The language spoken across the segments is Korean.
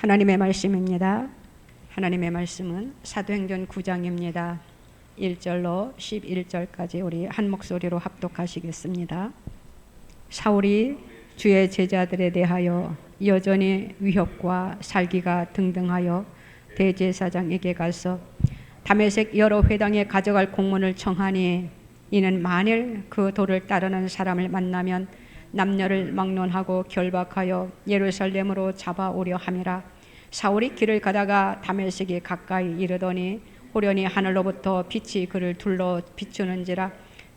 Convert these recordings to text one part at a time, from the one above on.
하나님의 말씀입니다. 하나님의 말씀은 사도행전 9장입니다. 1절로 11절까지 우리 한 목소리로 합독하시겠습니다. 사울이 주의 제자들에 대하여 여전히 위협과 살기가 등등하여 대제사장에게 가서 다메섹 여러 회당에 가져갈 공문을 청하니, 이는 만일 그 도를 따르는 사람을 만나면 남녀를 막론하고 결박하여 예루살렘으로 잡아오려 함이라. 사울이 길을 가다가 다메섹에 가까이 이르더니 호련히 하늘로부터 빛이 그를 둘러 비추는지라.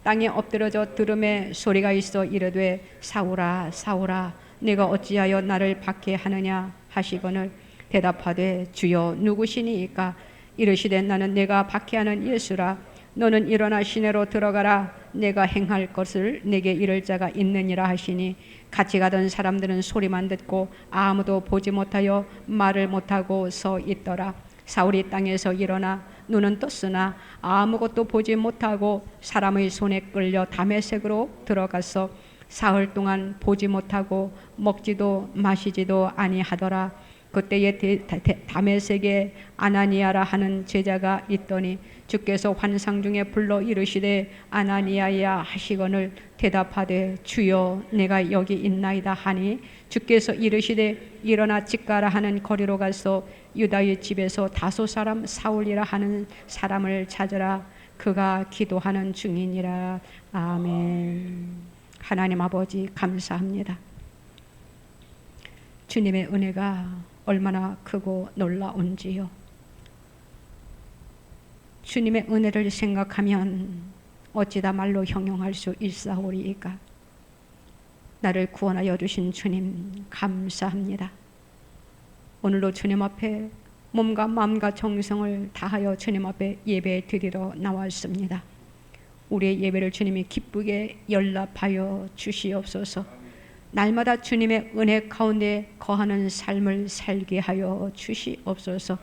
땅에 엎드러져 들음에 소리가 있어 이르되, 사울아 사울아 네가 어찌하여 나를 박해하느냐 하시거늘 대답하되, 주여 누구시니이까? 이르시되, 나는 내가 박해하는 예수라. 너는 일어나 시내로 들어가라. 내가 행할 것을 내게 이를 자가 있느니라 하시니, 같이 가던 사람들은 소리만 듣고 아무도 보지 못하여 말을 못하고 서 있더라. 사울이 땅에서 일어나 눈은 떴으나 아무것도 보지 못하고 사람의 손에 끌려 다메섹으로 들어가서 사흘 동안 보지 못하고 먹지도 마시지도 아니하더라. 그때에 다메섹에 아나니아라 하는 제자가 있더니 주께서 환상 중에 불러 이르시되, 아나니아야 하시거늘 대답하되, 주여 내가 여기 있나이다 하니, 주께서 이르시되, 일어나 집가라 하는 거리로 가서 유다의 집에서 다소 사람 사울이라 하는 사람을 찾으라. 그가 기도하는 중이니라. 아멘. 하나님 아버지 감사합니다. 주님의 은혜가 얼마나 크고 놀라운지요. 주님의 은혜를 생각하면 어찌다 말로 형용할 수 있사오리이까. 나를 구원하여 주신 주님 감사합니다. 오늘도 주님 앞에 몸과 마음과 정성을 다하여 주님 앞에 예배 드리러 나왔습니다. 우리의 예배를 주님이 기쁘게 연락하여 주시옵소서. 날마다 주님의 은혜 가운데 거하는 삶을 살게 하여 주시옵소서.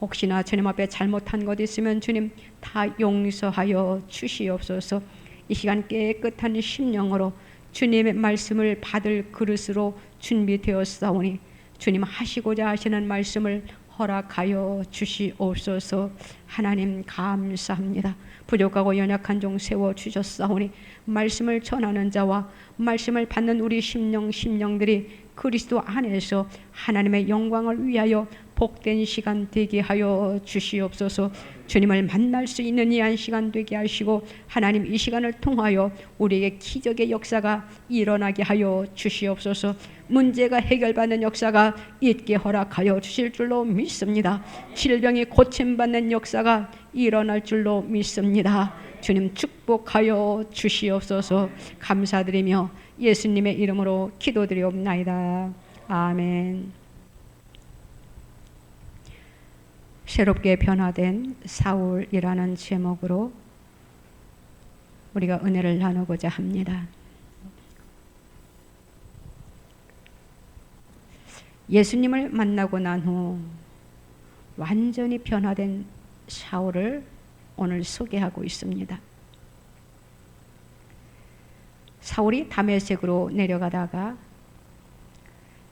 혹시나 주님 앞에 잘못한 것 있으면 주님 다 용서하여 주시옵소서. 이 시간 깨끗한 심령으로 주님의 말씀을 받을 그릇으로 준비되었사오니 주님 하시고자 하시는 말씀을 허락하여 주시옵소서. 하나님 감사합니다. 부족하고 연약한 종 세워주셨사오니 말씀을 전하는 자와 말씀을 받는 우리 심령들이 그리스도 안에서 하나님의 영광을 위하여 복된 시간 되게 하여 주시옵소서. 주님을 만날 수 있는 이 한 시간 되게 하시고, 하나님 이 시간을 통하여 우리에게 기적의 역사가 일어나게 하여 주시옵소서. 문제가 해결받는 역사가 있게 허락하여 주실 줄로 믿습니다. 질병이 고침받는 역사가 일어날 줄로 믿습니다. 주님 축복하여 주시옵소서. 감사드리며 예수님의 이름으로 기도드리옵나이다. 아멘. 새롭게 변화된 사울이라는 제목으로 우리가 은혜를 나누고자 합니다. 예수님을 만나고 난 후 완전히 변화된 사울을 오늘 소개하고 있습니다. 사울이 다메섹으로 내려가다가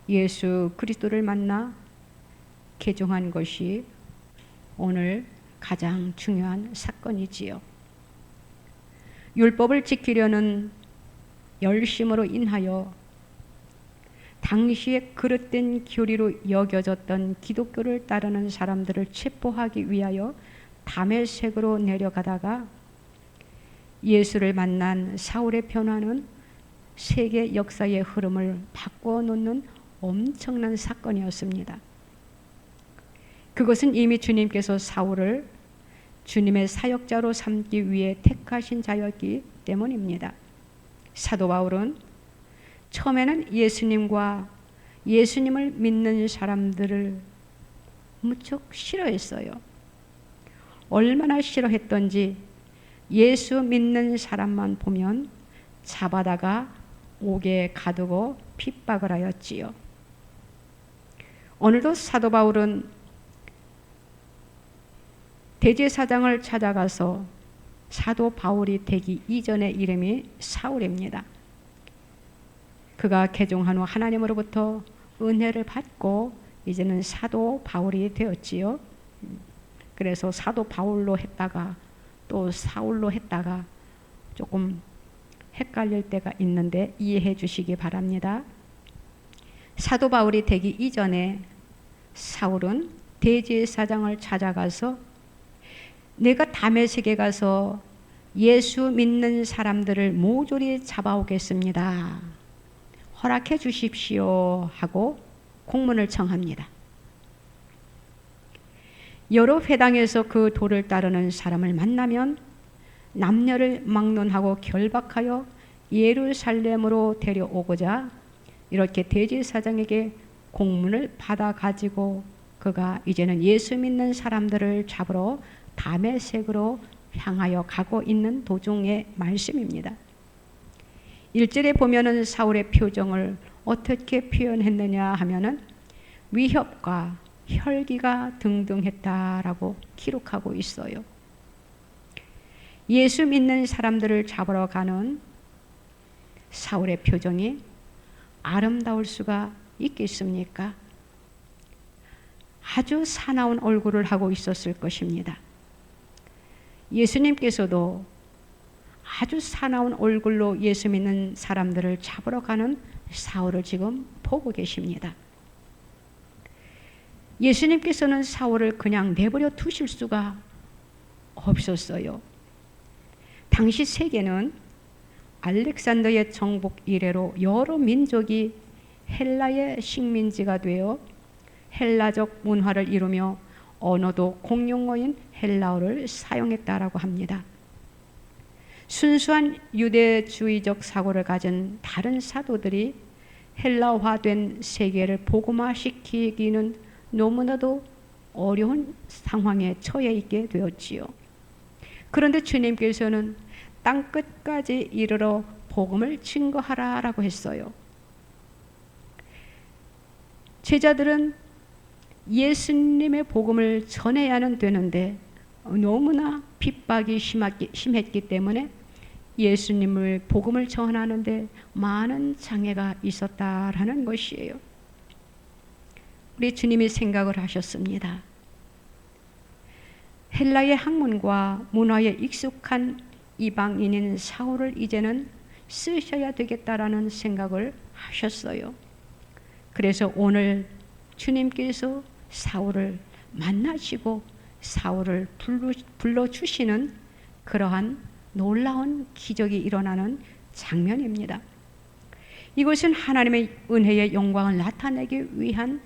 예수 그리스도를 만나 개종한 것이 오늘 가장 중요한 사건이지요. 율법을 지키려는 열심으로 인하여 당시에 그릇된 교리로 여겨졌던 기독교를 따르는 사람들을 체포하기 위하여 다메섹으로 내려가다가 예수를 만난 사울의 변화는 세계 역사의 흐름을 바꾸어 놓는 엄청난 사건이었습니다. 그것은 이미 주님께서 사울을 주님의 사역자로 삼기 위해 택하신 자였기 때문입니다. 사도 바울은 처음에는 예수님과 예수님을 믿는 사람들을 무척 싫어했어요. 얼마나 싫어했던지 예수 믿는 사람만 보면 잡아다가 옥에 가두고 핍박을 하였지요. 오늘도 사도 바울은 대제사장을 찾아가서 사도 바울이 되기 이전의 이름이 사울입니다. 그가 개종한 후 하나님으로부터 은혜를 받고 이제는 사도 바울이 되었지요. 그래서 사도 바울로 했다가 또 사울로 했다가 조금 헷갈릴 때가 있는데 이해해 주시기 바랍니다. 사도 바울이 되기 이전에 사울은 대제사장을 찾아가서 내가 다메섹에 가서 예수 믿는 사람들을 모조리 잡아오겠습니다. 허락해 주십시오 하고 공문을 청합니다. 여러 회당에서 그 도를 따르는 사람을 만나면 남녀를 막론하고 결박하여 예루살렘으로 데려오고자 이렇게 대제사장에게 공문을 받아 가지고 그가 이제는 예수 믿는 사람들을 잡으러 다메섹으로 향하여 가고 있는 도중의 말씀입니다. 1절에 보면은 사울의 표정을 어떻게 표현했느냐 하면은 위협과 혈기가 등등했다라고 기록하고 있어요. 예수 믿는 사람들을 잡으러 가는 사울의 표정이 아름다울 수가 있겠습니까? 아주 사나운 얼굴을 하고 있었을 것입니다. 예수님께서도 아주 사나운 얼굴로 예수 믿는 사람들을 잡으러 가는 사울을 지금 보고 계십니다. 예수님께서는 사울을 그냥 내버려 두실 수가 없었어요. 당시 세계는 알렉산더의 정복 이래로 여러 민족이 헬라의 식민지가 되어 헬라적 문화를 이루며 언어도 공용어인 헬라어를 사용했다라고 합니다. 순수한 유대주의적 사고를 가진 다른 사도들이 헬라화된 세계를 복음화시키기는 너무나도 어려운 상황에 처해 있게 되었지요. 그런데 주님께서는 땅끝까지 이르러 복음을 증거하라라고 했어요. 제자들은 예수님의 복음을 전해야는 되는데 너무나 핍박이 심했기 때문에 예수님을 복음을 전하는데 많은 장애가 있었다라는 것이에요. 우리 주님이 생각을 하셨습니다. 헬라의 학문과 문화에 익숙한 이방인인 사울을 이제는 쓰셔야 되겠다라는 생각을 하셨어요. 그래서 오늘 주님께서 사울을 만나시고 사울을 불러주시는 그러한 놀라운 기적이 일어나는 장면입니다. 이것은 하나님의 은혜의 영광을 나타내기 위한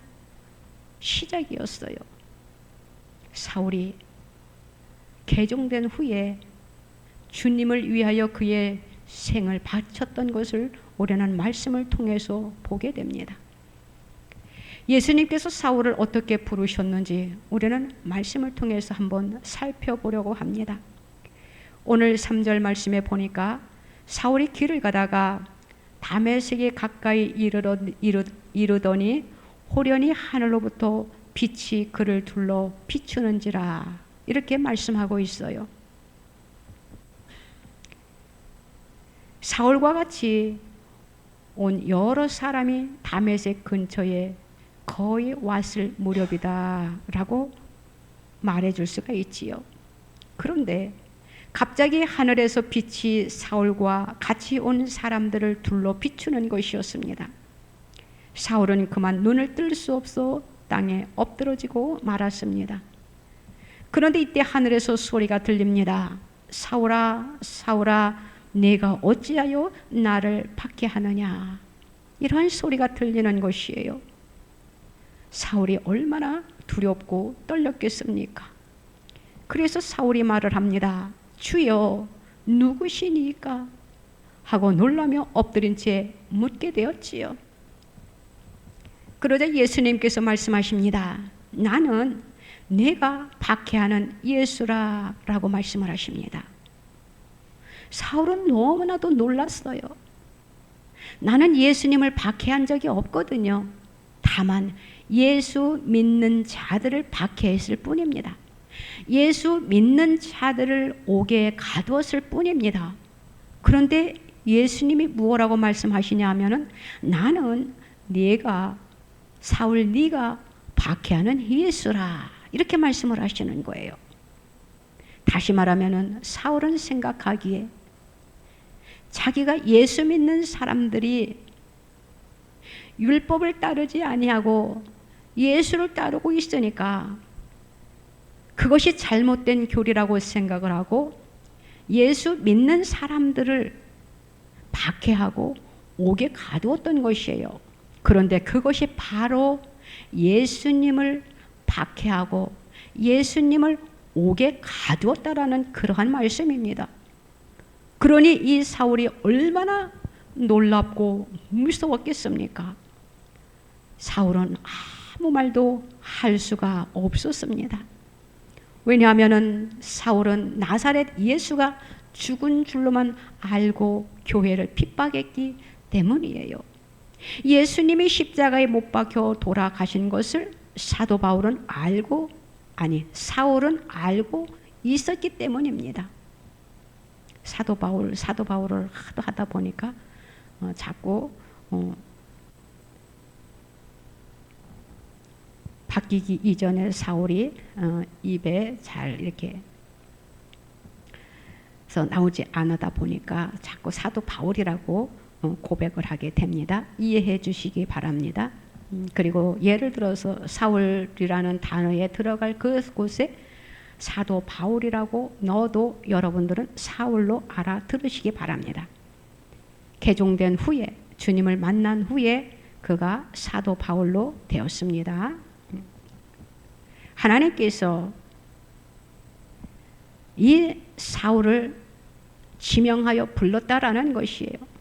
시작이었어요. 사울이 개종된 후에 주님을 위하여 그의 생을 바쳤던 것을 우리는 말씀을 통해서 보게 됩니다. 예수님께서 사울을 어떻게 부르셨는지 우리는 말씀을 통해서 한번 살펴보려고 합니다. 오늘 3절 말씀에 보니까 사울이 길을 가다가 다메섹에 가까이 이르더니 호련히 하늘로부터 빛이 그를 둘러 비추는지라 이렇게 말씀하고 있어요. 사울과 같이 온 여러 사람이 다메섹 근처에 거의 왔을 무렵이다 라고 말해줄 수가 있지요. 그런데 갑자기 하늘에서 빛이 사울과 같이 온 사람들을 둘러 비추는 것이었습니다. 사울은 그만 눈을 뜰 수 없어 땅에 엎드러지고 말았습니다. 그런데 이때 하늘에서 소리가 들립니다. 사울아, 사울아, 네가 어찌하여 나를 박해하느냐. 이런 소리가 들리는 것이에요. 사울이 얼마나 두렵고 떨렸겠습니까? 그래서 사울이 말을 합니다. 주여, 누구시니까? 하고 놀라며 엎드린 채 묻게 되었지요. 그러자 예수님께서 말씀하십니다. 나는 내가 박해하는 예수라 라고 말씀을 하십니다. 사울은 너무나도 놀랐어요. 나는 예수님을 박해한 적이 없거든요. 다만 예수 믿는 자들을 박해했을 뿐입니다. 예수 믿는 자들을 옥에 가두었을 뿐입니다. 그런데 예수님이 무엇라고 말씀하시냐 하면은 나는 네가 사울 네가 박해하는 예수라 이렇게 말씀을 하시는 거예요. 다시 말하면은 사울은 생각하기에 자기가 예수 믿는 사람들이 율법을 따르지 아니하고 예수를 따르고 있으니까 그것이 잘못된 교리라고 생각을 하고 예수 믿는 사람들을 박해하고 옥에 가두었던 것이에요. 그런데 그것이 바로 예수님을 박해하고 예수님을 옥에 가두었다라는 그러한 말씀입니다. 그러니 이 사울이 얼마나 놀랍고 무서웠겠습니까? 사울은 아무 말도 할 수가 없었습니다. 왜냐하면 사울은 나사렛 예수가 죽은 줄로만 알고 교회를 핍박했기 때문이에요. 예수님이 십자가에 못 박혀 돌아가신 것을 사도 바울은 사울은 알고 있었기 때문입니다. 사도 바울을 하다 보니까 자꾸 바뀌기 이전에 사울이 입에 잘 이렇게 해서 나오지 않다 보니까 자꾸 사도 바울이라고 고백을 하게 됩니다. 이해해 주시기 바랍니다. 그리고 예를 들어서 사울이라는 단어에 들어갈 그곳에 사도 바울이라고 넣어도 여러분들은 사울로 알아들으시기 바랍니다. 개종된 후에 주님을 만난 후에 그가 사도 바울로 되었습니다. 하나님께서 이 사울을 지명하여 불렀다라는 것이에요.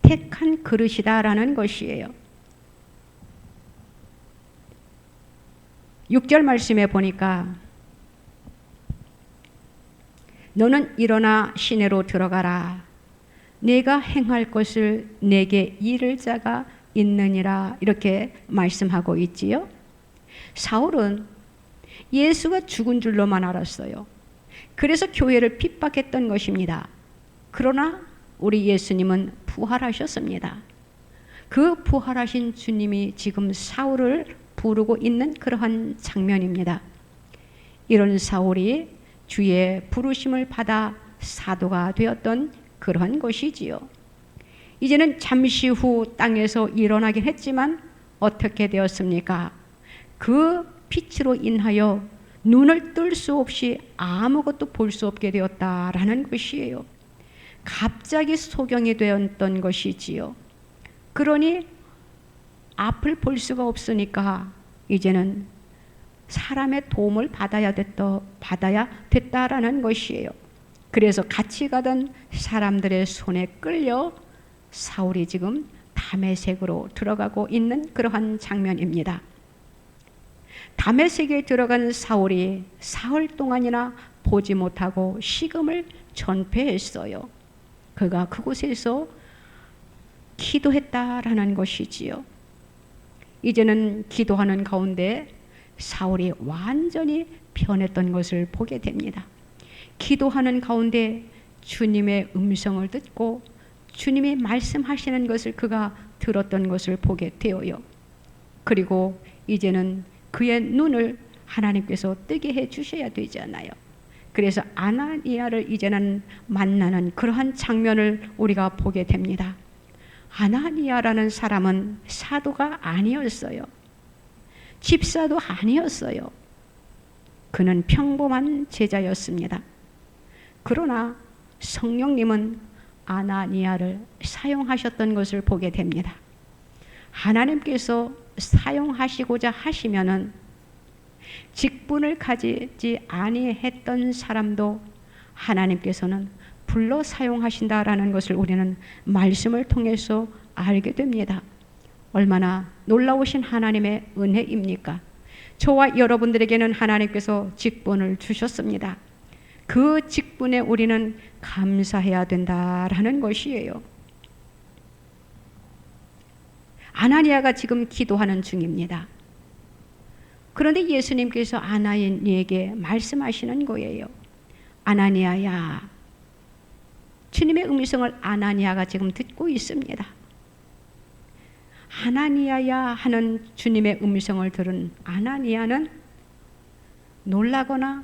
택한 그릇이다라는 것이에요. 6절 말씀에 보니까 너는 일어나 시내로 들어가라. 내가 행할 것을 내게 이를 자가 있느니라 이렇게 말씀하고 있지요. 사울은 예수가 죽은 줄로만 알았어요. 그래서 교회를 핍박했던 것입니다. 그러나 우리 예수님은 부활하셨습니다. 그 부활하신 주님이 지금 사울을 부르고 있는 그러한 장면입니다. 이런 사울이 주의 부르심을 받아 사도가 되었던 그러한 것이지요. 이제는 잠시 후 땅에서 일어나긴 했지만 어떻게 되었습니까? 그 빛으로 인하여 눈을 뜰 수 없이 아무것도 볼 수 없게 되었다라는 것이에요. 갑자기 소경이 되었던 것이지요. 그러니 앞을 볼 수가 없으니까 이제는 사람의 도움을 받아야 됐다라는 것이에요. 그래서 같이 가던 사람들의 손에 끌려 사울이 지금 다메섹으로 들어가고 있는 그러한 장면입니다. 다메섹에 들어간 사울이 사흘 동안이나 보지 못하고 식음을 전폐했어요. 그가 그곳에서 기도했다라는 것이지요. 이제는 기도하는 가운데 사울이 완전히 변했던 것을 보게 됩니다. 기도하는 가운데 주님의 음성을 듣고 주님이 말씀하시는 것을 그가 들었던 것을 보게 되어요. 그리고 이제는 그의 눈을 하나님께서 뜨게 해 주셔야 되잖아요. 그래서 아나니아를 이제는 만나는 그러한 장면을 우리가 보게 됩니다. 아나니아라는 사람은 사도가 아니었어요. 집사도 아니었어요. 그는 평범한 제자였습니다. 그러나 성령님은 아나니아를 사용하셨던 것을 보게 됩니다. 하나님께서 사용하시고자 하시면은 직분을 가지지 아니했던 사람도 하나님께서는 불러 사용하신다라는 것을 우리는 말씀을 통해서 알게 됩니다. 얼마나 놀라우신 하나님의 은혜입니까? 저와 여러분들에게는 하나님께서 직분을 주셨습니다. 그 직분에 우리는 감사해야 된다라는 것이에요. 아나니아가 지금 기도하는 중입니다. 그런데 예수님께서 아나니아에게 말씀하시는 거예요. 아나니아야, 주님의 음성을 아나니아가 지금 듣고 있습니다. 아나니아야 하는 주님의 음성을 들은 아나니아는 놀라거나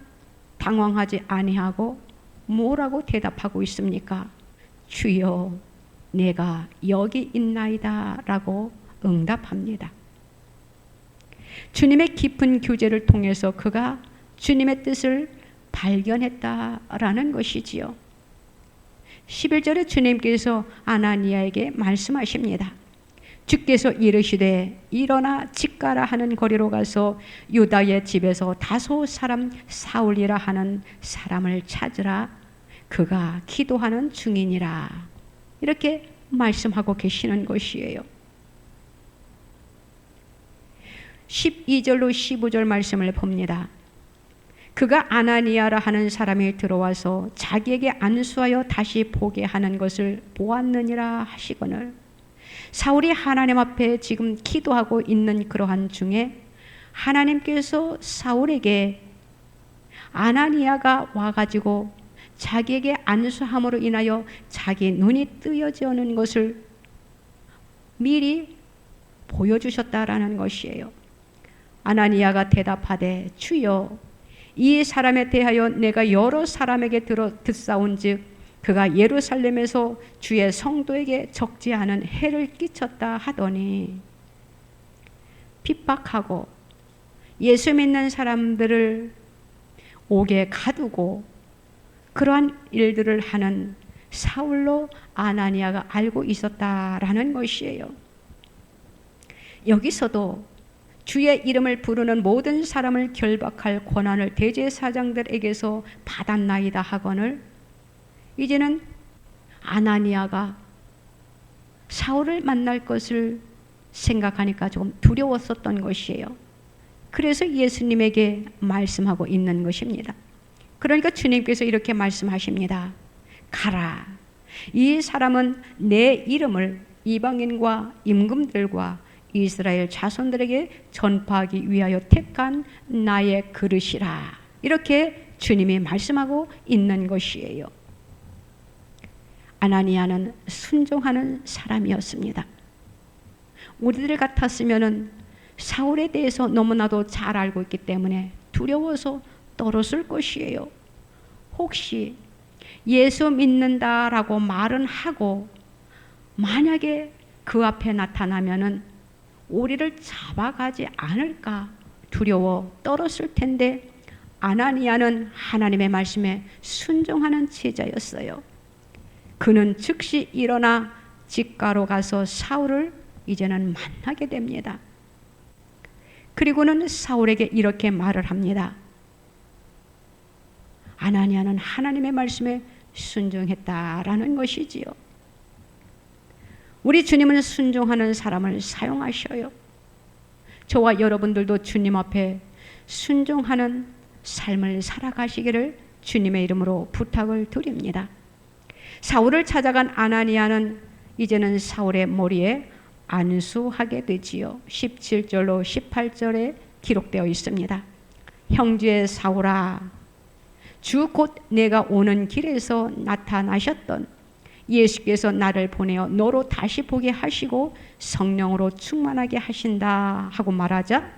당황하지 아니하고 뭐라고 대답하고 있습니까? 주여, 내가 여기 있나이다 라고 응답합니다. 주님의 깊은 교제를 통해서 그가 주님의 뜻을 발견했다라는 것이지요. 11절에 주님께서 아나니아에게 말씀하십니다. 주께서 이르시되 일어나 직가라 하는 거리로 가서 유다의 집에서 다소 사람 사울이라 하는 사람을 찾으라. 그가 기도하는 중이니라. 이렇게 말씀하고 계시는 것이에요. 12절로 15절 말씀을 봅니다. 그가 아나니아라 하는 사람이 들어와서 자기에게 안수하여 다시 보게 하는 것을 보았느니라 하시거늘, 사울이 하나님 앞에 지금 기도하고 있는 그러한 중에 하나님께서 사울에게 아나니아가 와가지고 자기에게 안수함으로 인하여 자기 눈이 뜨여지는 것을 미리 보여주셨다라는 것이에요. 아나니아가 대답하되 주여, 이 사람에 대하여 내가 여러 사람에게 듣사온즉 그가 예루살렘에서 주의 성도에게 적지 않은 해를 끼쳤다 하더니, 핍박하고 예수 믿는 사람들을 옥에 가두고 그러한 일들을 하는 사울로 아나니아가 알고 있었다라는 것이에요. 여기서도 주의 이름을 부르는 모든 사람을 결박할 권한을 대제사장들에게서 받았나이다 하거늘, 이제는 아나니아가 사울을 만날 것을 생각하니까 조금 두려웠었던 것이에요. 그래서 예수님에게 말씀하고 있는 것입니다. 그러니까 주님께서 이렇게 말씀하십니다. 가라. 이 사람은 내 이름을 이방인과 임금들과 이스라엘 자손들에게 전파하기 위하여 택한 나의 그릇이라. 이렇게 주님이 말씀하고 있는 것이에요. 아나니아는 순종하는 사람이었습니다. 우리들 같았으면 사울에 대해서 너무나도 잘 알고 있기 때문에 두려워서 떨었을 것이에요. 혹시 예수 믿는다라고 말은 하고 만약에 그 앞에 나타나면은 우리를 잡아가지 않을까 두려워 떨었을 텐데, 아나니아는 하나님의 말씀에 순종하는 제자였어요. 그는 즉시 일어나 직가로 가서 사울을 이제는 만나게 됩니다. 그리고는 사울에게 이렇게 말을 합니다. 아나니아는 하나님의 말씀에 순종했다라는 것이지요. 우리 주님은 순종하는 사람을 사용하셔요. 저와 여러분들도 주님 앞에 순종하는 삶을 살아가시기를 주님의 이름으로 부탁을 드립니다. 사울을 찾아간 아나니아는 이제는 사울의 머리에 안수하게 되지요. 17절로 18절에 기록되어 있습니다. 형제의 사울아, 주 곧 내가 오는 길에서 나타나셨던 예수께서 나를 보내어 너로 다시 보게 하시고 성령으로 충만하게 하신다 하고 말하자,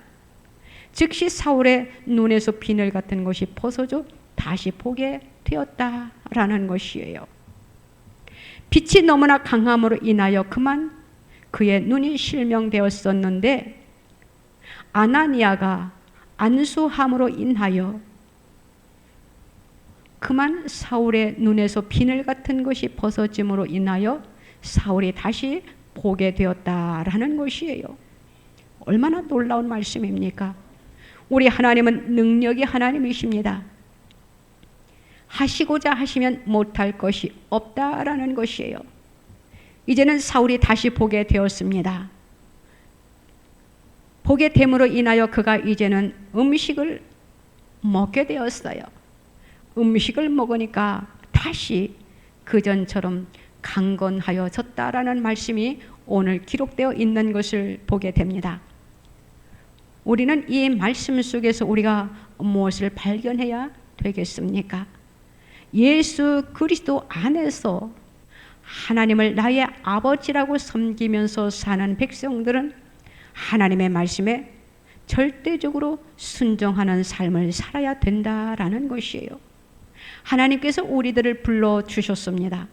즉시 사울의 눈에서 비늘 같은 것이 벗어져 다시 보게 되었다라는 것이에요. 빛이 너무나 강함으로 인하여 그만 그의 눈이 실명되었었는데, 아나니아가 안수함으로 인하여 그만 사울의 눈에서 비늘 같은 것이 벗어짐으로 인하여 사울이 다시 보게 되었다라는 것이에요. 얼마나 놀라운 말씀입니까? 우리 하나님은 능력이 하나님이십니다. 하시고자 하시면 못할 것이 없다라는 것이에요. 이제는 사울이 다시 보게 되었습니다. 보게 됨으로 인하여 그가 이제는 음식을 먹게 되었어요. 음식을 먹으니까 다시 그전처럼 강건하여졌다라는 말씀이 오늘 기록되어 있는 것을 보게 됩니다. 우리는 이 말씀 속에서 우리가 무엇을 발견해야 되겠습니까? 예수 그리스도 안에서 하나님을 나의 아버지라고 섬기면서 사는 백성들은 하나님의 말씀에 절대적으로 순종하는 삶을 살아야 된다라는 것이에요. 하나님께서 우리들을 불러주셨습니다.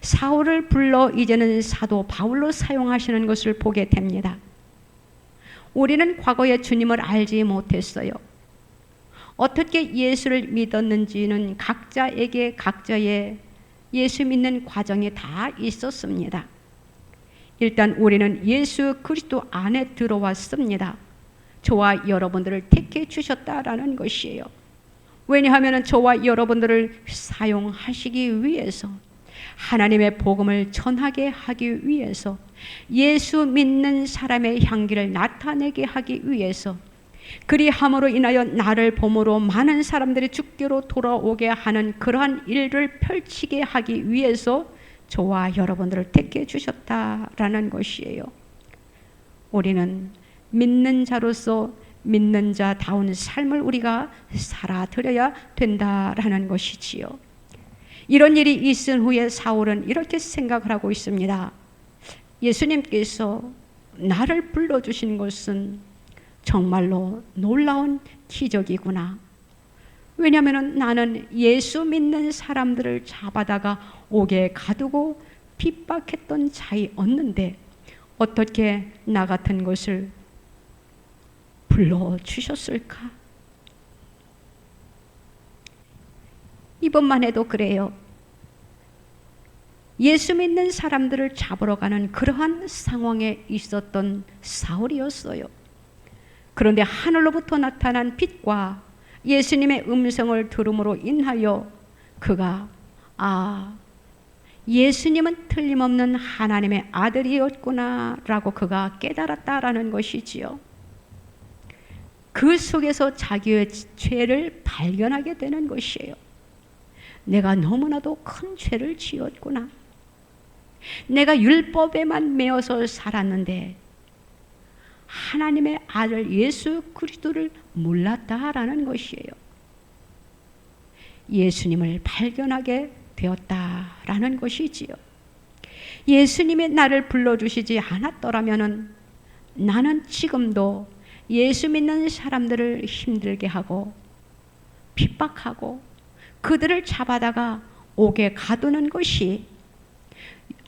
사울을 불러 이제는 사도 바울로 사용하시는 것을 보게 됩니다. 우리는 과거에 주님을 알지 못했어요. 어떻게 예수를 믿었는지는 각자에게 각자의 예수 믿는 과정이 다 있었습니다. 일단 우리는 예수 그리스도 안에 들어왔습니다. 저와 여러분들을 택해 주셨다라는 것이에요. 왜냐하면 저와 여러분들을 사용하시기 위해서, 하나님의 복음을 전하게 하기 위해서, 예수 믿는 사람의 향기를 나타내게 하기 위해서, 그리함으로 인하여 나를 봄으로 많은 사람들이 주께로 돌아오게 하는 그러한 일을 펼치게 하기 위해서 저와 여러분들을 택해 주셨다라는 것이에요. 우리는 믿는 자로서 믿는 자다운 삶을 우리가 살아드려야 된다라는 것이지요. 이런 일이 있은 후에 사울은 이렇게 생각을 하고 있습니다. 예수님께서 나를 불러주신 것은 정말로 놀라운 기적이구나. 왜냐하면 나는 예수 믿는 사람들을 잡아다가 옥에 가두고 핍박했던 자이었는데 어떻게 나 같은 것을 불러주셨을까? 이번만 해도 그래요. 예수 믿는 사람들을 잡으러 가는 그러한 상황에 있었던 사울이었어요. 그런데 하늘로부터 나타난 빛과 예수님의 음성을 들음으로 인하여 그가 예수님은 틀림없는 하나님의 아들이었구나 라고 그가 깨달았다라는 것이지요. 그 속에서 자기의 죄를 발견하게 되는 것이에요. 내가 너무나도 큰 죄를 지었구나. 내가 율법에만 매어서 살았는데 하나님의 아들 예수 그리스도를 몰랐다라는 것이에요. 예수님을 발견하게 되었다라는 것이지요. 예수님이 나를 불러주시지 않았더라면 나는 지금도 예수 믿는 사람들을 힘들게 하고 핍박하고 그들을 잡아다가 옥에 가두는 것이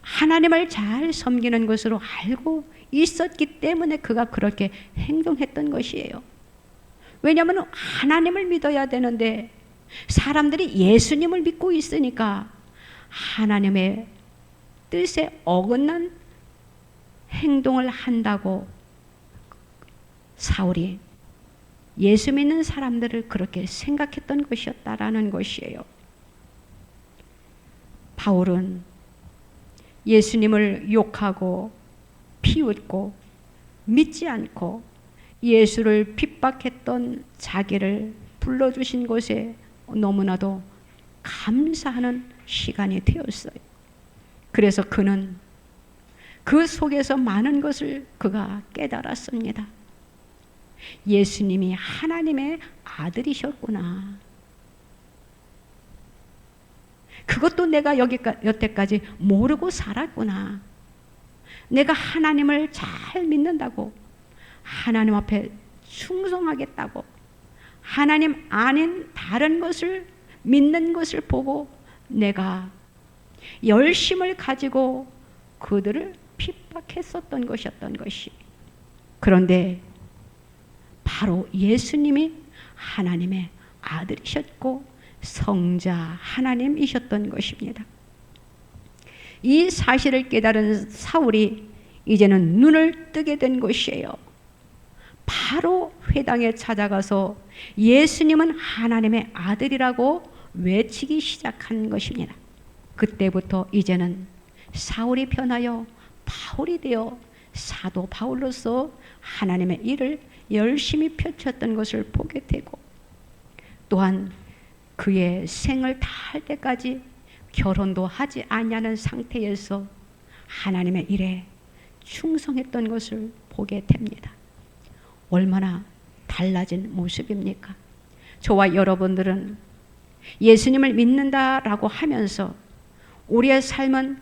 하나님을 잘 섬기는 것으로 알고 있었기 때문에 그가 그렇게 행동했던 것이에요. 왜냐하면 하나님을 믿어야 되는데 사람들이 예수님을 믿고 있으니까 하나님의 뜻에 어긋난 행동을 한다고 사울이 예수 믿는 사람들을 그렇게 생각했던 것이었다라는 것이에요. 바울은 예수님을 욕하고 비웃고 믿지 않고 예수를 핍박했던 자기를 불러주신 것에 너무나도 감사하는 시간이 되었어요. 그래서 그는 그 속에서 많은 것을 그가 깨달았습니다. 예수님이 하나님의 아들이셨구나. 그것도 내가 여태까지 모르고 살았구나. 내가 하나님을 잘 믿는다고, 하나님 앞에 충성하겠다고, 하나님 아닌 다른 것을 믿는 것을 보고 내가 열심을 가지고 그들을 핍박했었던 것이었던 것이. 그런데 바로 예수님이 하나님의 아들이셨고 성자 하나님이셨던 것입니다. 이 사실을 깨달은 사울이 이제는 눈을 뜨게 된 것이에요. 바로 회당에 찾아가서 예수님은 하나님의 아들이라고 외치기 시작한 것입니다. 그때부터 이제는 사울이 변하여 바울이 되어 사도 바울로서 하나님의 일을 열심히 펼쳤던 것을 보게 되고, 또한 그의 생을 다할 때까지 결혼도 하지 아니하는 상태에서 하나님의 일에 충성했던 것을 보게 됩니다. 얼마나 달라진 모습입니까? 저와 여러분들은 예수님을 믿는다라고 하면서 우리의 삶은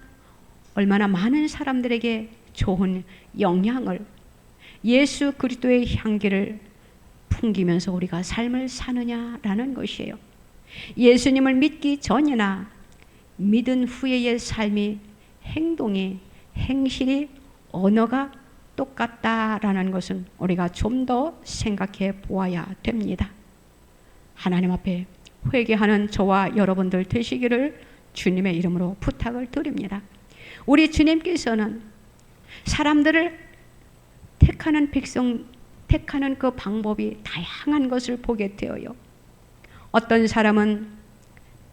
얼마나 많은 사람들에게 좋은 영향을, 예수 그리스도의 향기를 풍기면서 우리가 삶을 사느냐라는 것이에요. 예수님을 믿기 전이나 믿은 후에의 삶이, 행동이, 행실이, 언어가 똑같다라는 것은 우리가 좀 더 생각해 보아야 됩니다. 하나님 앞에 회개하는 저와 여러분들 되시기를 주님의 이름으로 부탁을 드립니다. 우리 주님께서는 사람들을 택하는 백성, 택하는 그 방법이 다양한 것을 보게 되어요. 어떤 사람은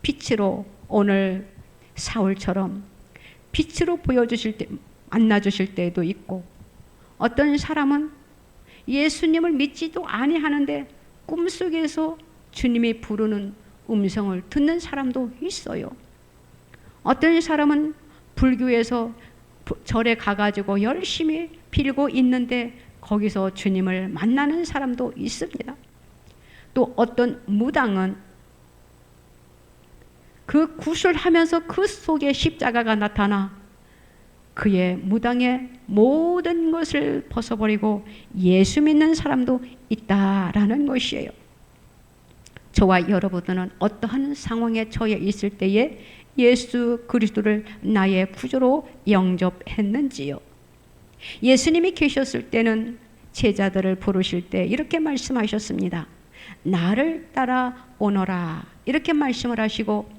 빛으로, 오늘 사울처럼 빛으로 보여주실 때, 만나주실 때도 있고, 어떤 사람은 예수님을 믿지도 아니하는데 꿈속에서 주님이 부르는 음성을 듣는 사람도 있어요. 어떤 사람은 불교에서 절에 가가지고 열심히 빌고 있는데 거기서 주님을 만나는 사람도 있습니다. 또 어떤 무당은 그 구슬하면서 그 속에 십자가가 나타나 그의 무당의 모든 것을 벗어버리고 예수 믿는 사람도 있다라는 것이에요. 저와 여러분들은 어떠한 상황에 처해 있을 때에 예수 그리스도를 나의 구주로 영접했는지요? 예수님이 계셨을 때는 제자들을 부르실 때 이렇게 말씀하셨습니다. 나를 따라 오너라, 이렇게 말씀을 하시고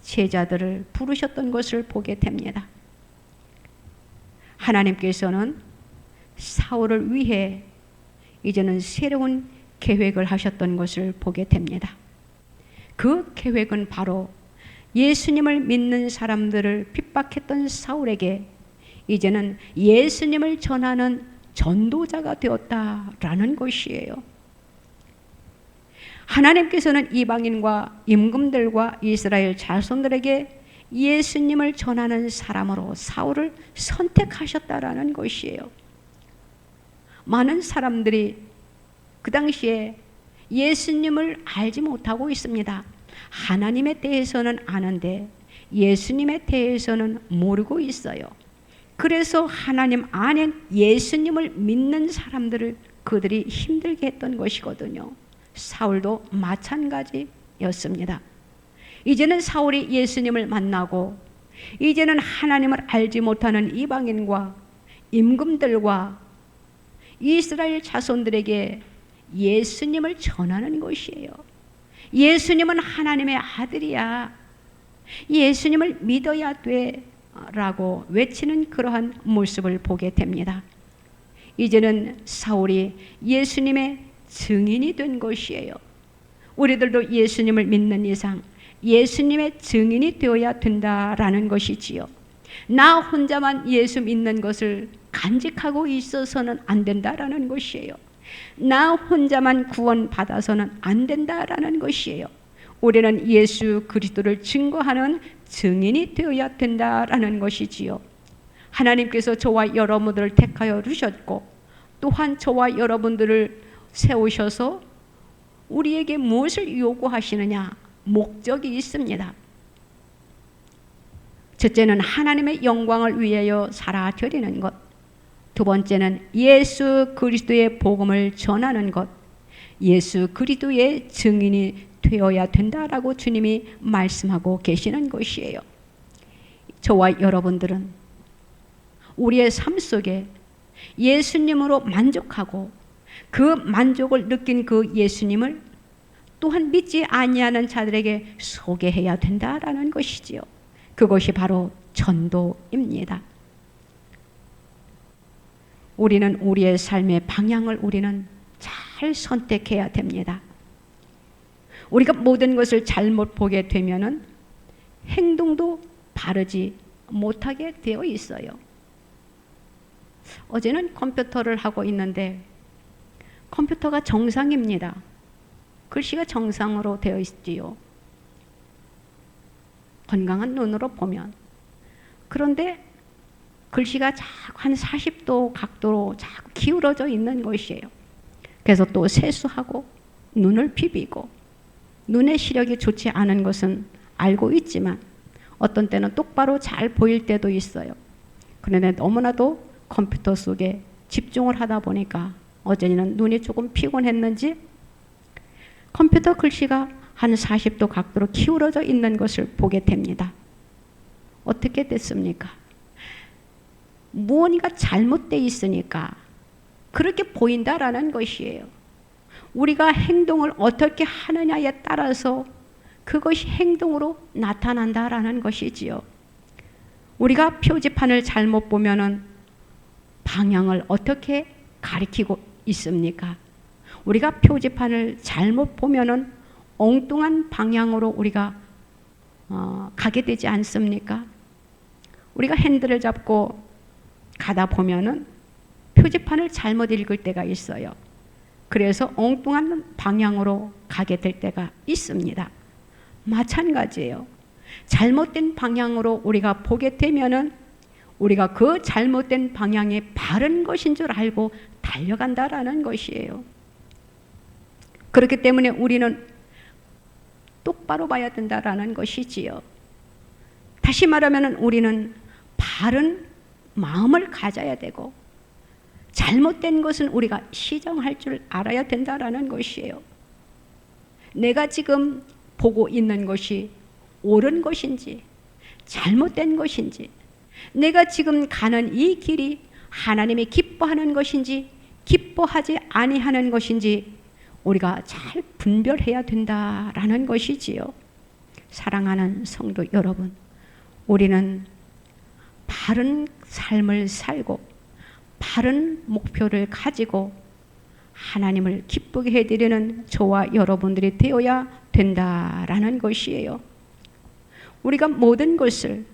제자들을 부르셨던 것을 보게 됩니다. 하나님께서는 사울을 위해 이제는 새로운 계획을 하셨던 것을 보게 됩니다. 그 계획은 바로 예수님을 믿는 사람들을 핍박했던 사울에게 이제는 예수님을 전하는 전도자가 되었다라는 것이에요. 하나님께서는 이방인과 임금들과 이스라엘 자손들에게 예수님을 전하는 사람으로 사울을 선택하셨다라는 것이에요. 많은 사람들이 그 당시에 예수님을 알지 못하고 있습니다. 하나님에 대해서는 아는데 예수님에 대해서는 모르고 있어요. 그래서 하나님 안에 예수님을 믿는 사람들을 그들이 힘들게 했던 것이거든요. 사울도 마찬가지였습니다. 이제는 사울이 예수님을 만나고 이제는 하나님을 알지 못하는 이방인과 임금들과 이스라엘 자손들에게 예수님을 전하는 것이에요. 예수님은 하나님의 아들이야. 예수님을 믿어야 돼. 라고 외치는 그러한 모습을 보게 됩니다. 이제는 사울이 예수님의 증인이 된 것이에요. 우리들도 예수님을 믿는 이상 예수님의 증인이 되어야 된다라는 것이지요. 나 혼자만 예수 믿는 것을 간직하고 있어서는 안 된다라는 것이에요. 나 혼자만 구원받아서는 안 된다라는 것이에요. 우리는 예수 그리스도를 증거하는 증인이 되어야 된다라는 것이지요. 하나님께서 저와 여러분들을 택하여 주셨고 또한 저와 여러분들을 세우셔서 우리에게 무엇을 요구하시느냐? 목적이 있습니다. 첫째는 하나님의 영광을 위하여 살아 드리는 것. 두 번째는 예수 그리스도의 복음을 전하는 것. 예수 그리스도의 증인이 되어야 된다라고 주님이 말씀하고 계시는 것이에요. 저와 여러분들은 우리의 삶 속에 예수님으로 만족하고 그 만족을 느낀 그 예수님을 또한 믿지 아니하는 자들에게 소개해야 된다라는 것이지요. 그것이 바로 전도입니다. 우리는 우리의 삶의 방향을 우리는 잘 선택해야 됩니다. 우리가 모든 것을 잘못 보게 되면은 행동도 바르지 못하게 되어 있어요. 어제는 컴퓨터를 하고 있는데 컴퓨터가 정상입니다. 글씨가 정상으로 되어 있지요. 건강한 눈으로 보면. 그런데 글씨가 자꾸 한 40도 각도로 자꾸 기울어져 있는 것이에요. 그래서 또 세수하고 눈을 비비고 눈의 시력이 좋지 않은 것은 알고 있지만 어떤 때는 똑바로 잘 보일 때도 있어요. 그런데 너무나도 컴퓨터 속에 집중을 하다 보니까 어제는 눈이 조금 피곤했는지 컴퓨터 글씨가 한 40도 각도로 기울어져 있는 것을 보게 됩니다. 어떻게 됐습니까? 무언가 잘못되어 있으니까 그렇게 보인다라는 것이에요. 우리가 행동을 어떻게 하느냐에 따라서 그것이 행동으로 나타난다라는 것이지요. 우리가 표지판을 잘못 보면은 방향을 어떻게 가리키고 있습니까? 우리가 표지판을 잘못 보면은 엉뚱한 방향으로 우리가 가게 되지 않습니까? 우리가 핸들을 잡고 가다 보면은 표지판을 잘못 읽을 때가 있어요. 그래서 엉뚱한 방향으로 가게 될 때가 있습니다. 마찬가지예요. 잘못된 방향으로 우리가 보게 되면은 우리가 그 잘못된 방향이 바른 것인 줄 알고 달려간다라는 것이에요. 그렇기 때문에 우리는 똑바로 봐야 된다라는 것이지요. 다시 말하면 우리는 바른 마음을 가져야 되고 잘못된 것은 우리가 시정할 줄 알아야 된다라는 것이에요. 내가 지금 보고 있는 것이 옳은 것인지 잘못된 것인지, 내가 지금 가는 이 길이 하나님이 기뻐하는 것인지 기뻐하지 아니하는 것인지 우리가 잘 분별해야 된다라는 것이지요. 사랑하는 성도 여러분, 우리는 바른 삶을 살고 바른 목표를 가지고 하나님을 기쁘게 해드리는 저와 여러분들이 되어야 된다라는 것이에요. 우리가 모든 것을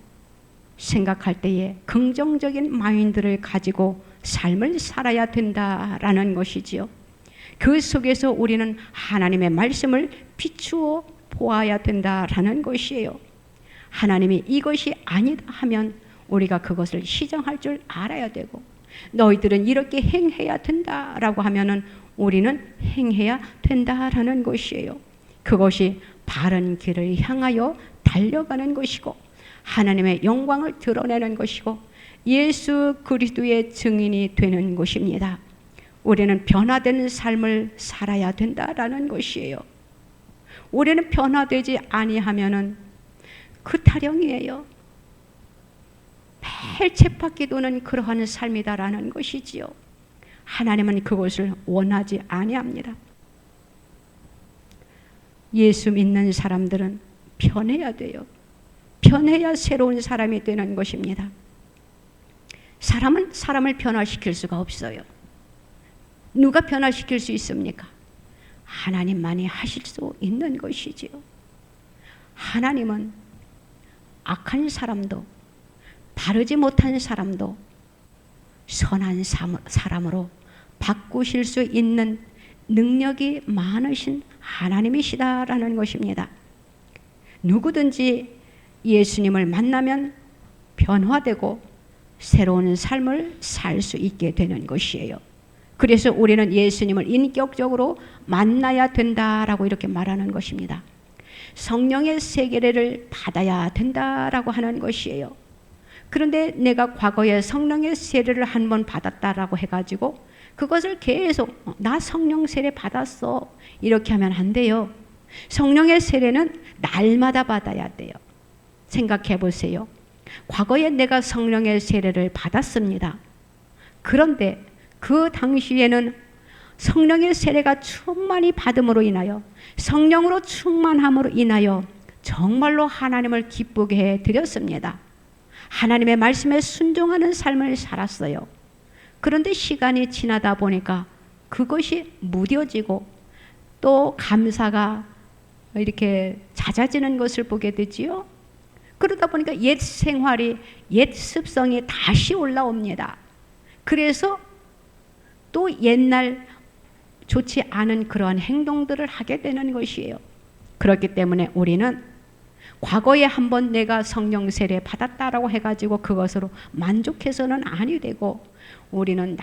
생각할 때에 긍정적인 마인드를 가지고 삶을 살아야 된다라는 것이지요. 그 속에서 우리는 하나님의 말씀을 비추어 보아야 된다라는 것이에요. 하나님이 이것이 아니다 하면 우리가 그것을 시정할 줄 알아야 되고, 너희들은 이렇게 행해야 된다라고 하면은 우리는 행해야 된다라는 것이에요. 그것이 바른 길을 향하여 달려가는 것이고 하나님의 영광을 드러내는 것이고 예수 그리스도의 증인이 되는 것입니다. 우리는 변화된 삶을 살아야 된다라는 것이에요. 우리는 변화되지 아니하면은 그 타령이에요. 매일 쳇바퀴 도는 그러한 삶이다라는 것이지요. 하나님은 그것을 원하지 아니합니다. 예수 믿는 사람들은 변해야 돼요. 변해야 새로운 사람이 되는 것입니다. 사람은 사람을 변화시킬 수가 없어요. 누가 변화시킬 수 있습니까? 하나님만이 하실 수 있는 것이지요. 하나님은 악한 사람도 바르지 못한 사람도 선한 사람으로 바꾸실 수 있는 능력이 많으신 하나님이시다라는 것입니다. 누구든지 예수님을 만나면 변화되고 새로운 삶을 살 수 있게 되는 것이에요. 그래서 우리는 예수님을 인격적으로 만나야 된다라고 이렇게 말하는 것입니다. 성령의 세례를 받아야 된다라고 하는 것이에요. 그런데 내가 과거에 성령의 세례를 한 번 받았다라고 해가지고 그것을 계속 나 성령 세례 받았어 이렇게 하면 안 돼요. 성령의 세례는 날마다 받아야 돼요. 생각해 보세요. 과거에 내가 성령의 세례를 받았습니다. 그런데 그 당시에는 성령의 세례가 충만히 받음으로 인하여 성령으로 충만함으로 인하여 정말로 하나님을 기쁘게 해드렸습니다. 하나님의 말씀에 순종하는 삶을 살았어요. 그런데 시간이 지나다 보니까 그것이 무뎌지고 또 감사가 이렇게 잦아지는 것을 보게 되지요. 그러다 보니까 옛 생활이, 옛 습성이 다시 올라옵니다. 그래서 또 옛날 좋지 않은 그러한 행동들을 하게 되는 것이에요. 그렇기 때문에 우리는 과거에 한번 내가 성령 세례 받았다라고 해가지고 그것으로 만족해서는 아니 되고 우리는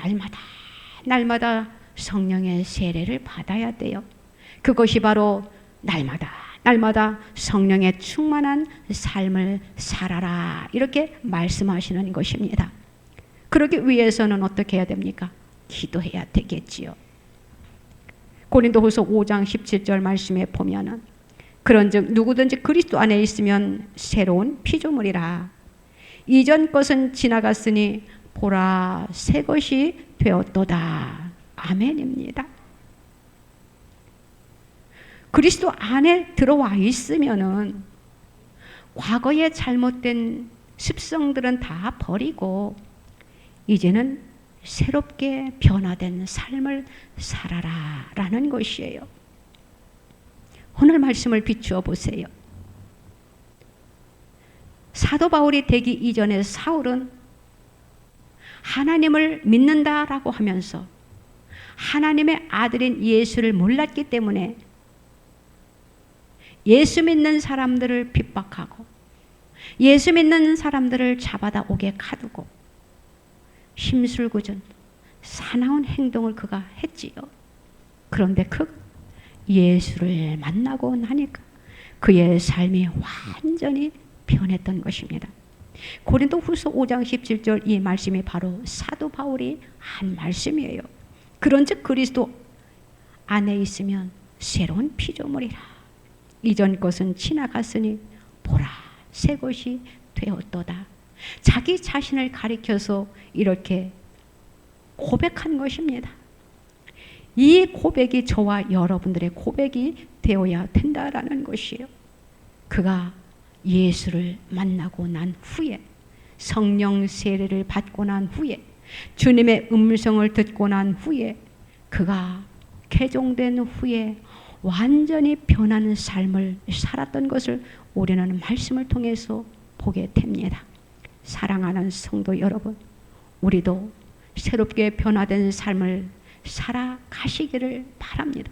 날마다 성령의 세례를 받아야 돼요. 그것이 바로 날마다 날마다 성령의 충만한 삶을 살아라. 이렇게 말씀하시는 것입니다. 그러기 위해서는 어떻게 해야 됩니까? 기도해야 되겠지요. 고린도후서 5장 17절 말씀에 보면은 그런즉 누구든지 그리스도 안에 있으면 새로운 피조물이라. 이전 것은 지나갔으니 보라 새 것이 되었도다. 아멘입니다. 그리스도 안에 들어와 있으면은 과거의 잘못된 습성들은 다 버리고 이제는 새롭게 변화된 삶을 살아라 라는 것이에요. 오늘 말씀을 비추어 보세요. 사도 바울이 되기 이전에 사울은 하나님을 믿는다라고 하면서 하나님의 아들인 예수를 몰랐기 때문에 예수 믿는 사람들을 핍박하고 예수 믿는 사람들을 잡아다 옥에 가두고 심술궂은 사나운 행동을 그가 했지요. 그런데 그 예수를 만나고 나니까 그의 삶이 완전히 변했던 것입니다. 고린도후서 5장 17절 이 말씀이 바로 사도 바울이 한 말씀이에요. 그런즉 그리스도 안에 있으면 새로운 피조물이라. 이전 것은 지나갔으니 보라 새 것이 되었도다. 자기 자신을 가리켜서 이렇게 고백한 것입니다. 이 고백이 저와 여러분들의 고백이 되어야 된다라는 것이에요. 그가 예수를 만나고 난 후에 성령 세례를 받고 난 후에 주님의 음성을 듣고 난 후에 그가 개종된 후에 완전히 변하는 삶을 살았던 것을 우리는 말씀을 통해서 보게 됩니다. 사랑하는 성도 여러분, 우리도 새롭게 변화된 삶을 살아가시기를 바랍니다.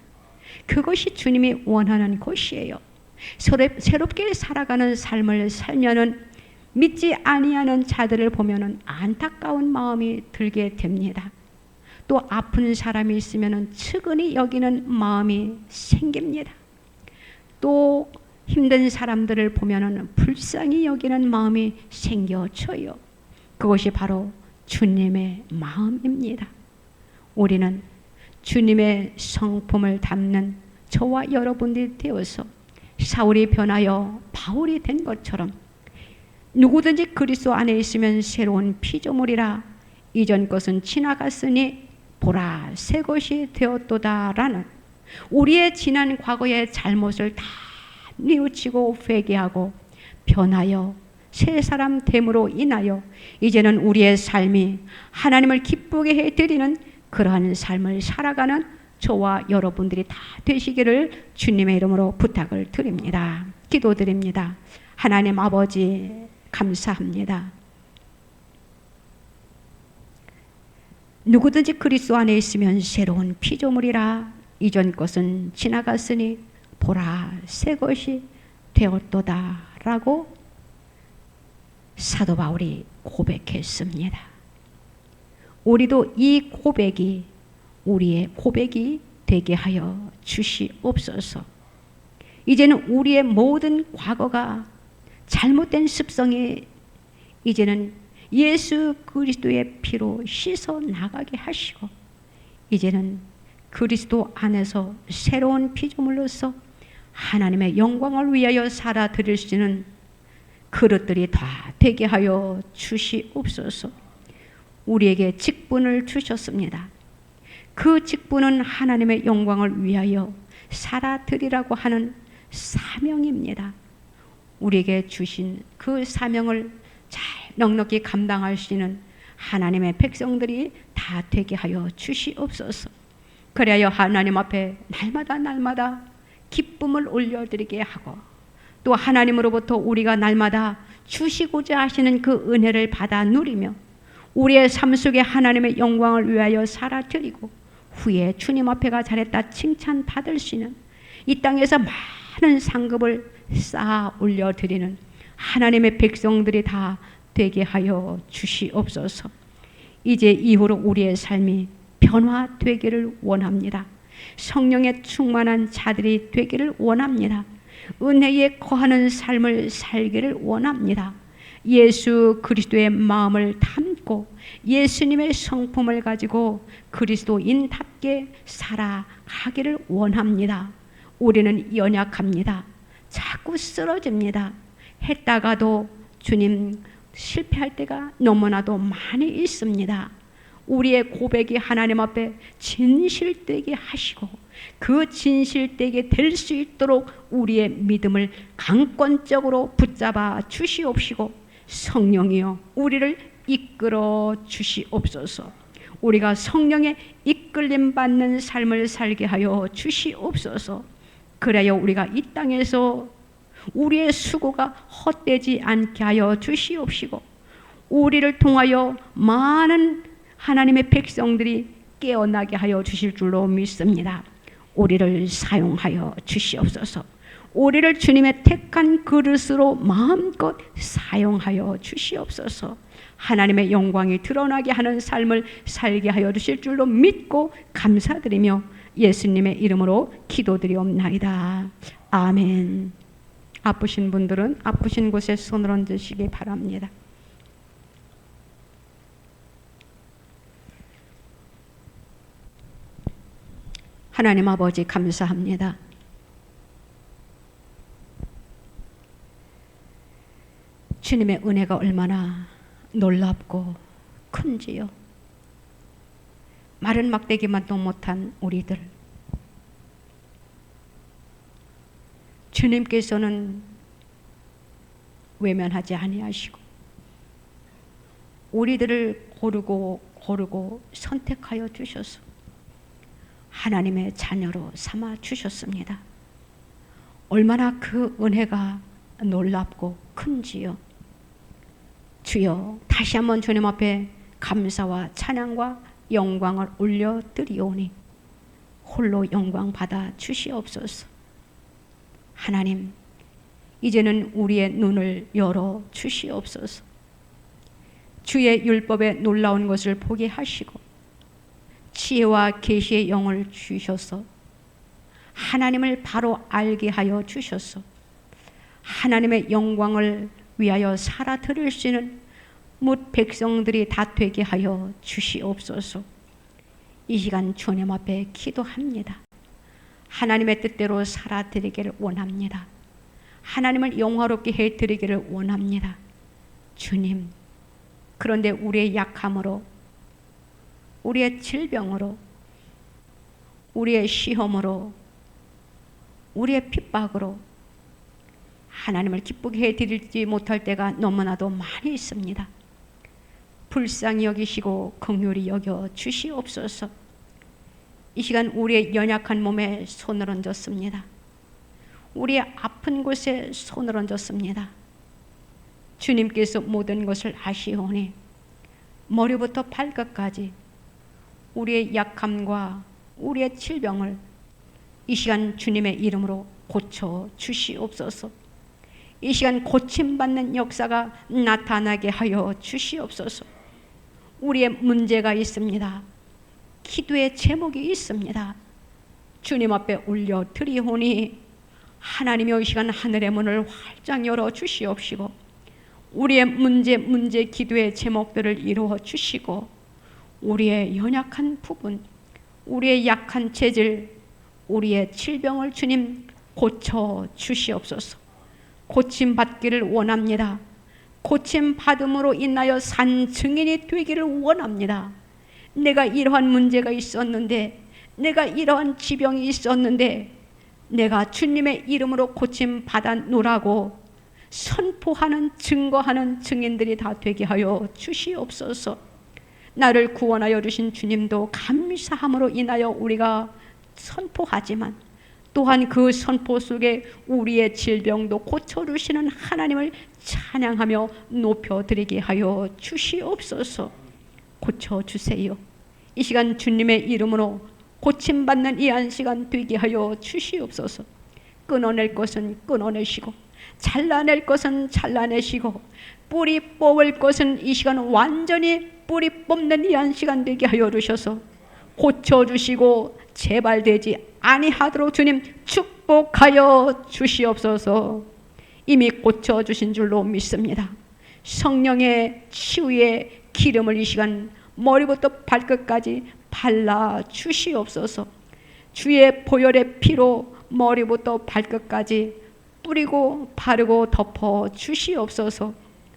그것이 주님이 원하는 것이에요. 새롭게 살아가는 삶을 살면은 믿지 아니하는 자들을 보면은 안타까운 마음이 들게 됩니다. 또 아픈 사람이 있으면은 측은히 여기는 마음이 생깁니다. 또 힘든 사람들을 보면은 불쌍히 여기는 마음이 생겨져요. 그것이 바로 주님의 마음입니다. 우리는 주님의 성품을 담는 저와 여러분들이 되어서 사울이 변하여 바울이 된 것처럼 누구든지 그리스도 안에 있으면 새로운 피조물이라. 이전 것은 지나갔으니 보라 새 것이 되었도다라는 우리의 지난 과거의 잘못을 다 뉘우치고 회개하고 변하여 새 사람 됨으로 인하여 이제는 우리의 삶이 하나님을 기쁘게 해드리는 그러한 삶을 살아가는 저와 여러분들이 다 되시기를 주님의 이름으로 부탁을 드립니다. 기도드립니다. 하나님 아버지 감사합니다. 누구든지 그리스도 안에 있으면 새로운 피조물이라. 이전 것은 지나갔으니 보라 새 것이 되었도다 라고 사도 바울이 고백했습니다. 우리도 이 고백이 우리의 고백이 되게 하여 주시옵소서. 이제는 우리의 모든 과거가 잘못된 습성이 이제는 예수 그리스도의 피로 씻어 나가게 하시고 이제는 그리스도 안에서 새로운 피조물로서 하나님의 영광을 위하여 살아 드릴 수 있는 그릇들이 다 되게 하여 주시옵소서. 우리에게 직분을 주셨습니다. 그 직분은 하나님의 영광을 위하여 살아 드리라고 하는 사명입니다. 우리에게 주신 그 사명을 잘 넉넉히 감당할 수 있는 하나님의 백성들이 다 되게 하여 주시옵소서. 그래야 하나님 앞에 날마다 기쁨을 올려드리게 하고 또 하나님으로부터 우리가 날마다 주시고자 하시는 그 은혜를 받아 누리며 우리의 삶 속에 하나님의 영광을 위하여 살아드리고 후에 주님 앞에 가 잘했다 칭찬받을 수 있는 이 땅에서 많은 상급을 쌓아 올려드리는 하나님의 백성들이 다 되게 하여 주시옵소서. 이제 이후로 우리의 삶이 변화되기를 원합니다. 성령의 충만한 자들이 되기를 원합니다. 은혜에 거하는 삶을 살기를 원합니다. 예수 그리스도의 마음을 담고 예수님의 성품을 가지고 그리스도인답게 살아가기를 원합니다. 우리는 연약합니다. 자꾸 쓰러집니다. 했다가도 주님 실패할 때가 너무나도 많이 있습니다. 우리의 고백이 하나님 앞에 진실되게 하시고 그 진실되게 될 수 있도록 우리의 믿음을 강권적으로 붙잡아 주시옵시고 성령이여 우리를 이끌어 주시옵소서. 우리가 성령의 이끌림 받는 삶을 살게 하여 주시옵소서. 그래야 우리가 이 땅에서 우리의 수고가 헛되지 않게 하여 주시옵시고 우리를 통하여 많은 하나님의 백성들이 깨어나게 하여 주실 줄로 믿습니다. 우리를 사용하여 주시옵소서. 우리를 주님의 택한 그릇으로 마음껏 사용하여 주시옵소서. 하나님의 영광이 드러나게 하는 삶을 살게 하여 주실 줄로 믿고 감사드리며 예수님의 이름으로 기도드리옵나이다. 아멘. 아프신 분들은 아프신 곳에 손을 얹으시기 바랍니다. 하나님 아버지 감사합니다. 주님의 은혜가 얼마나 놀랍고 큰지요. 마른 막대기만도 못한 우리들, 주님께서는 외면하지 아니하시고 우리들을 고르고 선택하여 주셔서 하나님의 자녀로 삼아 주셨습니다. 얼마나 그 은혜가 놀랍고 큰지요. 주여, 다시 한번 주님 앞에 감사와 찬양과 영광을 올려드리오니 홀로 영광 받아 주시옵소서. 하나님, 이제는 우리의 눈을 열어 주시옵소서. 주의 율법에 놀라운 것을 보게 하시고 지혜와 계시의 영을 주셔서 하나님을 바로 알게 하여 주셔서 하나님의 영광을 위하여 살아 드릴 수 있는 뭇 백성들이 다 되게 하여 주시옵소서. 이 시간 주님 앞에 기도합니다. 하나님의 뜻대로 살아 드리기를 원합니다. 하나님을 영화롭게 해 드리기를 원합니다. 주님, 그런데 우리의 약함으로, 우리의 질병으로, 우리의 시험으로, 우리의 핍박으로 하나님을 기쁘게 해드리지 못할 때가 너무나도 많이 있습니다. 불쌍히 여기시고 긍휼히 여겨 주시옵소서. 이 시간 우리의 연약한 몸에 손을 얹었습니다. 우리의 아픈 곳에 손을 얹었습니다. 주님께서 모든 것을 아시오니 머리부터 발끝까지 우리의 약함과 우리의 질병을 이 시간 주님의 이름으로 고쳐 주시옵소서. 이 시간 고침받는 역사가 나타나게 하여 주시옵소서. 우리의 문제가 있습니다. 기도의 제목이 있습니다. 주님 앞에 올려드리오니 하나님이 이 시간 하늘의 문을 활짝 열어 주시옵시고 우리의 문제 기도의 제목들을 이루어 주시고 우리의 연약한 부분, 우리의 약한 체질, 우리의 질병을 주님 고쳐 주시옵소서. 고침받기를 원합니다. 고침받음으로 인하여 산 증인이 되기를 원합니다. 내가 이러한 문제가 있었는데, 내가 이러한 지병이 있었는데 내가 주님의 이름으로 고침받았노라고 선포하는, 증거하는 증인들이 다 되게 하여 주시옵소서. 나를 구원하여 주신 주님도 감사함으로 인하여 우리가 선포하지만 또한 그 선포 속에 우리의 질병도 고쳐주시는 하나님을 찬양하며 높여드리게 하여 주시옵소서. 고쳐주세요. 이 시간 주님의 이름으로 고침받는 이 한 시간 되게 하여 주시옵소서. 끊어낼 것은 끊어내시고 잘라낼 것은 잘라내시고 뿌리 뽑을 것은 이 시간 완전히 뿌리 뽑는 이 한 시간 되게 하여 주셔서 고쳐주시고 재발되지 아니하도록 주님 축복하시옵소서. 축복하여 주시옵소서. 이미 고쳐주신 줄로 믿습니다. 성령의 치유의 기름을 이 시간 머리부터 발끝까지 발라 주시옵소서. 주의 보혈의 피로 머리부터 발끝까지 뿌리고 바르고 덮어 주시옵소서.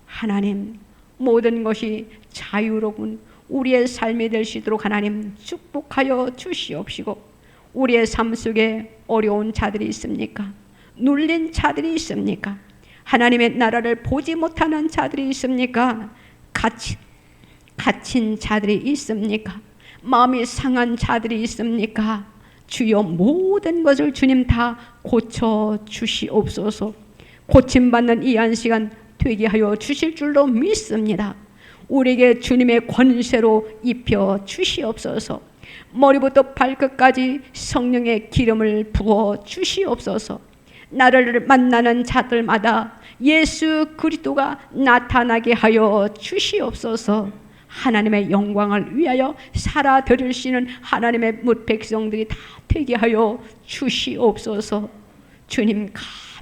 하나님, 모든 것이 자유로운 우리의 삶이 될 수 있도록 하나님 축복하여 주시옵시고, 우리의 삶 속에 어려운 자들이 있습니까? 눌린 자들이 있습니까? 하나님의 나라를 보지 못하는 자들이 있습니까? 갇힌 자들이 있습니까? 마음이 상한 자들이 있습니까? 주여, 모든 것을 주님 다 고쳐 주시옵소서. 고침받는 이 한 시간 되게 하여 주실 줄로 믿습니다. 우리에게 주님의 권세로 입혀 주시옵소서. 머리부터 발끝까지 성령의 기름을 부어 주시옵소서. 나를 만나는 자들마다 예수 그리스도가 나타나게 하여 주시옵소서. 하나님의 영광을 위하여 살아드릴 수 있는 하나님의 백성들이 다 되게 하여 주시옵소서. 주님,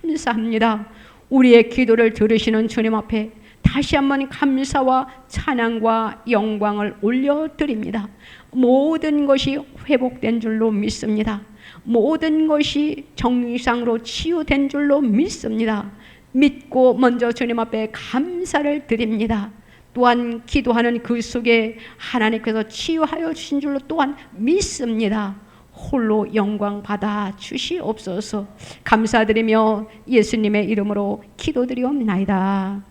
감사합니다. 우리의 기도를 들으시는 주님 앞에 다시 한번 감사와 찬양과 영광을 올려드립니다. 모든 것이 회복된 줄로 믿습니다. 모든 것이 정상으로 치유된 줄로 믿습니다. 믿고 먼저 주님 앞에 감사를 드립니다. 또한 기도하는 그 속에 하나님께서 치유하여 주신 줄로 또한 믿습니다. 홀로 영광 받아 주시옵소서. 감사드리며 예수님의 이름으로 기도드리옵나이다.